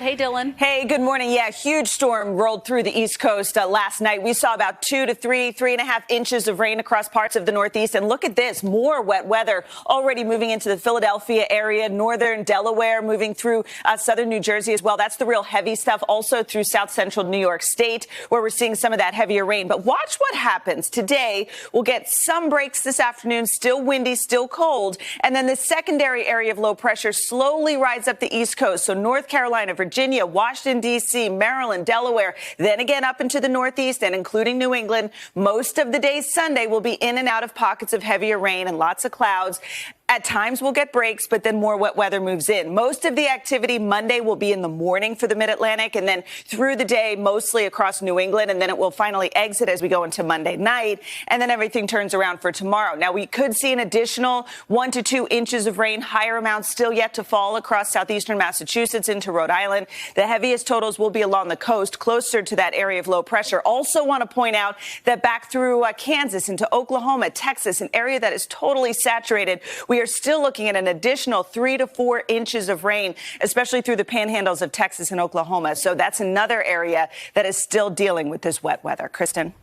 Hey, Dylan. Hey, good morning. Yeah, huge storm rolled through the East Coast last night. We saw about 2 to 3.5 inches of rain across parts of the Northeast. And look at this, more wet weather already moving into the Philadelphia area, northern Delaware, moving through southern New Jersey as well. That's the real heavy stuff. Also through south central New York State, where we're seeing some of that heavier rain. But watch what happens today. We'll get some breaks this afternoon, still windy, still cold. And then the secondary area of low pressure slowly rides up the East Coast. So North Carolina, Virginia, Washington, D.C., Maryland, Delaware, then again up into the Northeast and including New England. Most of the day Sunday will be in and out of pockets of heavier rain and lots of clouds. At times we'll get breaks, but then more wet weather moves in. Most of the activity Monday will be in the morning for the Mid-Atlantic and then through the day mostly across New England. And then it will finally exit as we go into Monday night. And then everything turns around for tomorrow. Now, we could see an additional 1 to 2 inches of rain, higher amounts still yet to fall across southeastern Massachusetts into Rhode Island. The heaviest totals will be along the coast, closer to that area of low pressure. Also want to point out that back through Kansas into Oklahoma, Texas, an area that is totally saturated. We are still looking at an additional 3 to 4 inches of rain, especially through the panhandles of Texas and Oklahoma. So that's another area that is still dealing with this wet weather. Kristen.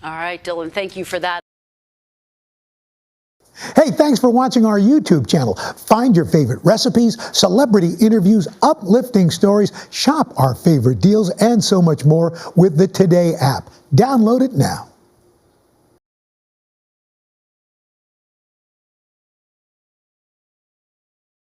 All right, Dylan, thank you for that. Hey, thanks for watching our YouTube channel. Find your favorite recipes, celebrity interviews, uplifting stories, shop our favorite deals, and so much more with the Today app. Download it now.